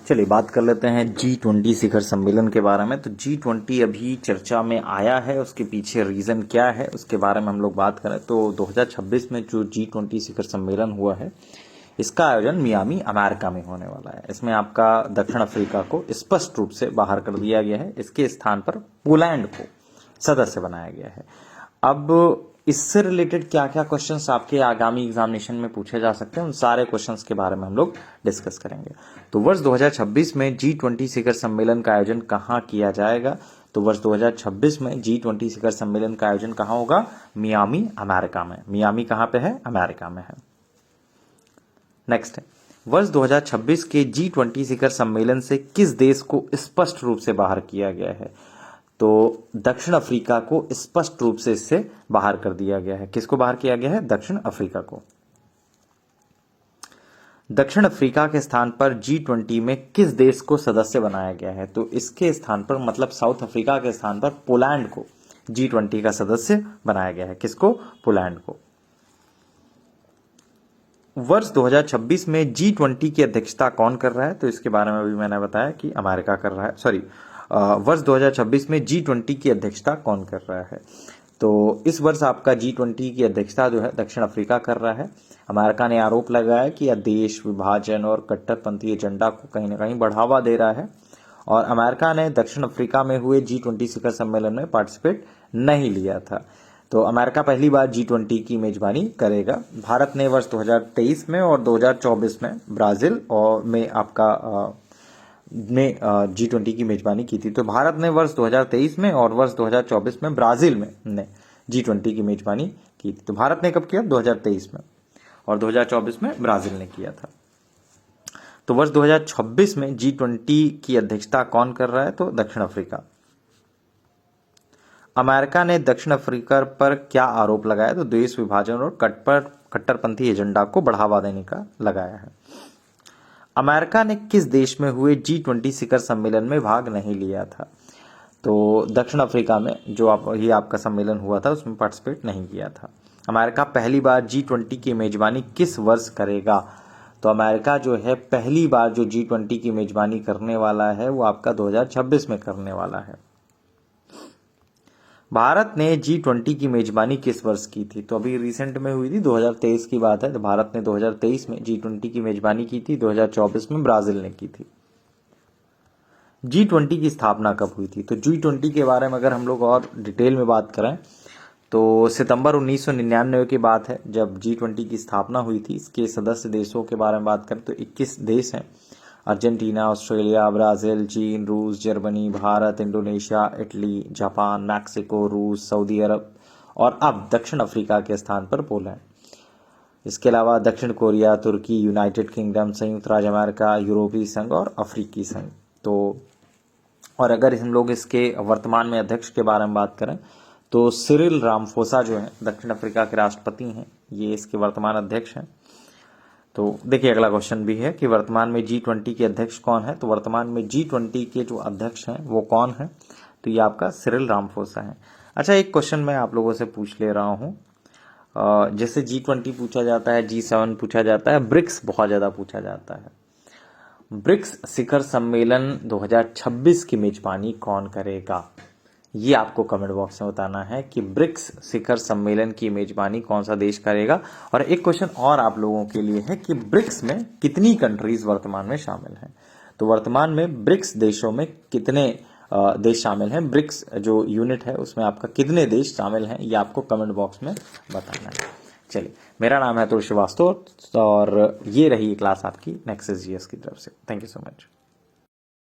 चलिए बात कर लेते हैं G20 शिखर सम्मेलन के बारे में। तो G20 अभी चर्चा में आया है, उसके पीछे रीज़न क्या है उसके बारे में हम लोग बात करें तो 2026 में जो G20 शिखर सम्मेलन हुआ है इसका आयोजन मियामी अमेरिका में होने वाला है। इसमें आपका दक्षिण अफ्रीका को स्पष्ट रूप से बाहर कर दिया गया है, इसके स्थान पर पोलैंड को सदस्य बनाया गया है। अब इससे रिलेटेड क्या क्या क्वेश्चंस आपके आगामी एग्जामिनेशन में पूछे जा सकते हैं, उन सारे क्वेश्चंस के बारे में हम लोग डिस्कस करेंगे। तो वर्ष 2026 में G20 शिखर सम्मेलन का आयोजन कहाँ किया जाएगा? तो वर्ष 2026 में G20 शिखर सम्मेलन का आयोजन कहाँ होगा? मियामी अमेरिका में। मियामी कहाँ पे है? अमेरिका में है। नेक्स्ट है, वर्ष 2026 के G20 शिखर सम्मेलन से किस देश को स्पष्ट रूप से बाहर किया गया है? तो दक्षिण अफ्रीका को स्पष्ट रूप से इससे बाहर कर दिया गया है। किसको बाहर किया गया है? दक्षिण अफ्रीका को। दक्षिण अफ्रीका के स्थान पर G20 में किस देश को सदस्य बनाया गया है? तो इसके स्थान पर मतलब साउथ अफ्रीका के स्थान पर पोलैंड को G20 का सदस्य बनाया गया है। किसको? पोलैंड को। वर्ष 2026 में G20 की अध्यक्षता कौन कर रहा है? तो इसके बारे में अभी मैंने बताया कि अमेरिका कर रहा है। वर्ष 2026 में G20 की अध्यक्षता कौन कर रहा है? तो इस वर्ष आपका G20 की अध्यक्षता जो है दक्षिण अफ्रीका कर रहा है। अमेरिका ने आरोप लगाया कि यह देश विभाजन और कट्टरपंथी एजेंडा को कहीं ना कहीं बढ़ावा दे रहा है और अमेरिका ने दक्षिण अफ्रीका में हुए G20 शिखर सम्मेलन में पार्टिसिपेट नहीं लिया था। तो अमेरिका पहली बार G20 की मेजबानी करेगा। भारत ने वर्ष 2023 में और 2024 में ब्राजील और में आपका G20 की मेजबानी की थी। तो भारत ने वर्ष 2023 में और वर्ष 2024 में ब्राजील में ने G20 की मेजबानी की थी। तो भारत ने कब किया? 2023 में और 2024 में ब्राजील ने किया था। तो वर्ष 2026 में G20 की अध्यक्षता कौन कर रहा है? तो दक्षिण अफ्रीका। अमेरिका ने दक्षिण अफ्रीका पर क्या आरोप लगाया? तो देश विभाजन और कट्टरपंथी एजेंडा को बढ़ावा देने का लगाया है। अमेरिका ने किस देश में हुए G20 शिखर सम्मेलन में भाग नहीं लिया था? तो दक्षिण अफ्रीका में जो आपका सम्मेलन हुआ था उसमें पार्टिसिपेट नहीं किया था। अमेरिका पहली बार G20 की मेजबानी किस वर्ष करेगा? तो अमेरिका जो है पहली बार जो G20 की मेजबानी करने वाला है वो आपका 2026 में करने वाला है। भारत ने G20 की मेजबानी किस वर्ष की थी? तो अभी रिसेंट में हुई थी, 2023 की बात है। तो भारत ने 2023 में G20 की मेजबानी की थी, 2024 में ब्राजील ने की थी। G20 की स्थापना कब हुई थी? तो G20 के बारे में अगर हम लोग और डिटेल में बात करें तो सितंबर 1999 की बात है जब G20 की स्थापना हुई थी। इसके सदस्य देशों के बारे में बात करें तो 21 देश हैं। अर्जेंटीना, ऑस्ट्रेलिया, ब्राज़ील, चीन, रूस, Germany, Bharat, Indonesia, Italy, Japan, Mexico, रूस, सऊदी अरब और अब दक्षिण अफ्रीका के स्थान पर पोलैंड। इसके अलावा दक्षिण कोरिया, तुर्की, यूनाइटेड किंगडम, संयुक्त राज्य अमेरिका, यूरोपीय संघ और अफ्रीकी संघ। तो और अगर हम लोग इसके वर्तमान में अध्यक्ष के बारे में बात करें तो सिरिल रामफोसा जो है दक्षिण अफ्रीका के राष्ट्रपति हैं, ये इसके वर्तमान अध्यक्ष हैं। तो देखिए अगला क्वेश्चन भी है कि वर्तमान में G20 के अध्यक्ष कौन है? तो वर्तमान में G20 के जो अध्यक्ष हैं वो कौन है? तो ये आपका सिरिल रामफोसा है। अच्छा, एक क्वेश्चन मैं आप लोगों से पूछ ले रहा हूँ। जैसे G20 पूछा जाता है, G7 पूछा जाता है, ब्रिक्स बहुत ज़्यादा पूछा जाता है। ब्रिक्स शिखर सम्मेलन 2026 की मेजबानी कौन करेगा? ये आपको कमेंट बॉक्स में बताना है कि ब्रिक्स शिखर सम्मेलन की मेजबानी कौन सा देश करेगा। और एक क्वेश्चन और आप लोगों के लिए है कि ब्रिक्स में कितनी कंट्रीज वर्तमान में शामिल हैं? तो वर्तमान में ब्रिक्स देशों में कितने देश शामिल हैं? ब्रिक्स जो यूनिट है उसमें आपका कितने देश शामिल हैं, ये आपको कमेंट बॉक्स में बताना है। चलिए, मेरा नाम है अतुल श्रीवास्तव और ये रही क्लास आपकी नेक्सस जीएस की तरफ से। Thank you so much.